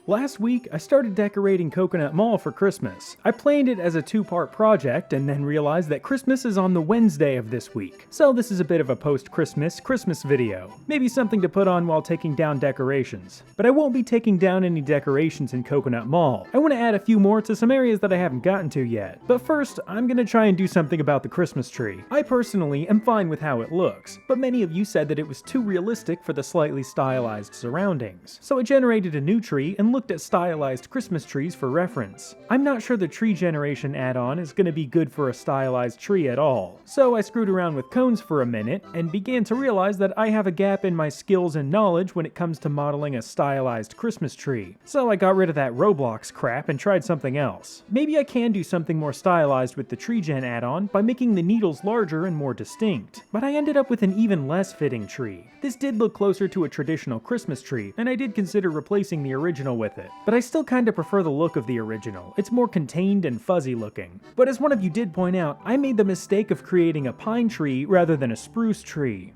Last week, I started decorating Coconut Mall for Christmas. I planned it as a two-part project and then realized that Christmas is on the Wednesday of this week. So this is a bit of a post-Christmas Christmas video. Maybe something to put on while taking down decorations. But I won't be taking down any decorations in Coconut Mall. I want to add a few more to some areas that I haven't gotten to yet. But first, I'm gonna try and do something about the Christmas tree. I personally am fine with how it looks, but many of you said that it was too realistic for the slightly stylized surroundings. So I generated a new tree and looked at stylized Christmas trees for reference. I'm not sure the tree generation add-on is going to be good for a stylized tree at all, so I screwed around with cones for a minute and began to realize that I have a gap in my skills and knowledge when it comes to modeling a stylized Christmas tree. So I got rid of that Roblox crap and tried something else. Maybe I can do something more stylized with the tree gen add-on by making the needles larger and more distinct, but I ended up with an even less fitting tree. This did look closer to a traditional Christmas tree, and I did consider replacing the original with it. But I still kinda prefer the look of the original. It's more contained and fuzzy looking. But as one of you did point out, I made the mistake of creating a pine tree rather than a spruce tree.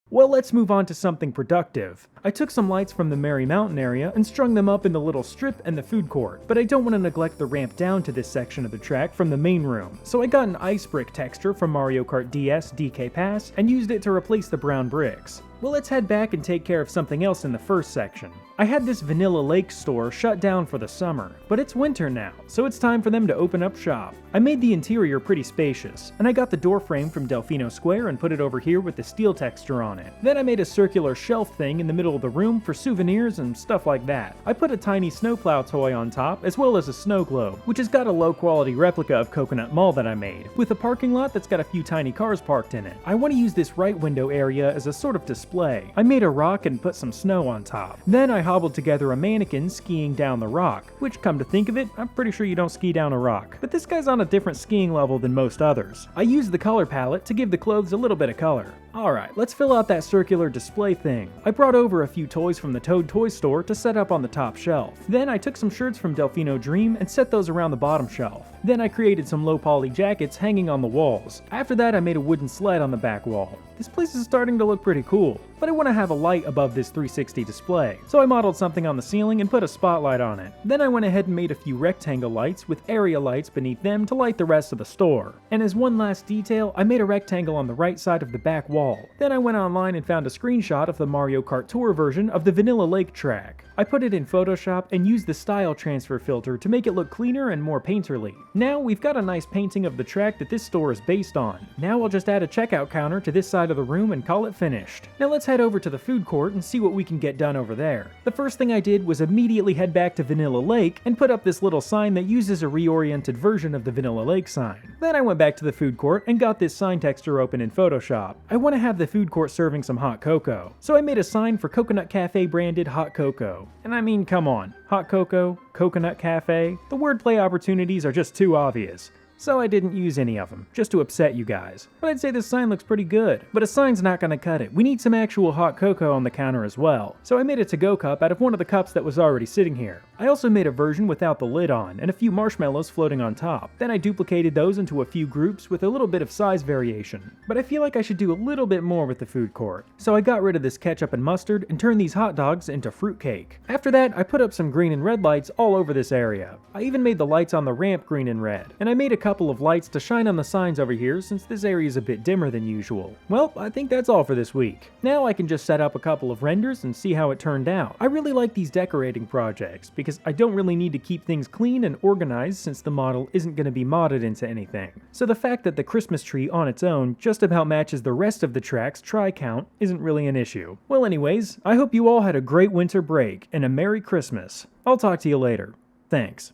Well, let's move on to something productive. I took some lights from the Merry Mountain area and strung them up in the little strip and the food court, but I don't want to neglect the ramp down to this section of the track from the main room, so I got an ice brick texture from Mario Kart DS DK Pass and used it to replace the brown bricks. Well, let's head back and take care of something else in the first section. I had this Vanilla Lake store shut down for the summer, but it's winter now, so it's time for them to open up shop. I made the interior pretty spacious, and I got the door frame from Delfino Square and put it over here with the steel texture on it. Then I made a circular shelf thing in the middle of the room for souvenirs and stuff like that. I put a tiny snowplow toy on top, as well as a snow globe, which has got a low quality replica of Coconut Mall that I made, with a parking lot that's got a few tiny cars parked in it. I want to use this right window area as a sort of display. I made a rock and put some snow on top. Then I hobbled together a mannequin skiing down the rock, which, come to think of it, I'm pretty sure you don't ski down a rock. But this guy's on a different skiing level than most others. I used the color palette to give the clothes a little bit of color. Alright, let's fill out that circular display thing. I brought over a few toys from the Toad Toy Store to set up on the top shelf. Then I took some shirts from Delfino Dream and set those around the bottom shelf. Then I created some low poly jackets hanging on the walls. After that I made a wooden sled on the back wall. This place is starting to look pretty cool, but I want to have a light above this 360 display, so I modeled something on the ceiling and put a spotlight on it. Then I went ahead and made a few rectangle lights with area lights beneath them to light the rest of the store. And as one last detail, I made a rectangle on the right side of the back wall. Then I went online and found a screenshot of the Mario Kart Tour version of the Vanilla Lake track. I put it in Photoshop and used the style transfer filter to make it look cleaner and more painterly. Now we've got a nice painting of the track that this store is based on. Now I'll just add a checkout counter to this side of the room and call it finished. Now let's head over to the food court and see what we can get done over there. The first thing I did was immediately head back to Vanilla Lake and put up this little sign that uses a reoriented version of the Vanilla Lake sign. Then I went back to the food court and got this sign texture open in Photoshop. I want to have the food court serving some hot cocoa, so I made a sign for Coconut Cafe branded hot cocoa. And I mean, come on, hot cocoa, Coconut Cafe, the wordplay opportunities are just too obvious. So I didn't use any of them, just to upset you guys. But I'd say this sign looks pretty good. But a sign's not gonna cut it. We need some actual hot cocoa on the counter as well. So I made a to-go cup out of one of the cups that was already sitting here. I also made a version without the lid on, and a few marshmallows floating on top. Then I duplicated those into a few groups with a little bit of size variation. But I feel like I should do a little bit more with the food court. So I got rid of this ketchup and mustard and turned these hot dogs into fruitcake. After that, I put up some green and red lights all over this area. I even made the lights on the ramp green and red. And I made a couple of lights to shine on the signs over here since this area is a bit dimmer than usual. Well, I think that's all for this week. Now I can just set up a couple of renders and see how it turned out. I really like these decorating projects because I don't really need to keep things clean and organized since the model isn't going to be modded into anything. So the fact that the Christmas tree on its own just about matches the rest of the track's try count isn't really an issue. Well anyways, I hope you all had a great winter break and a Merry Christmas. I'll talk to you later. Thanks.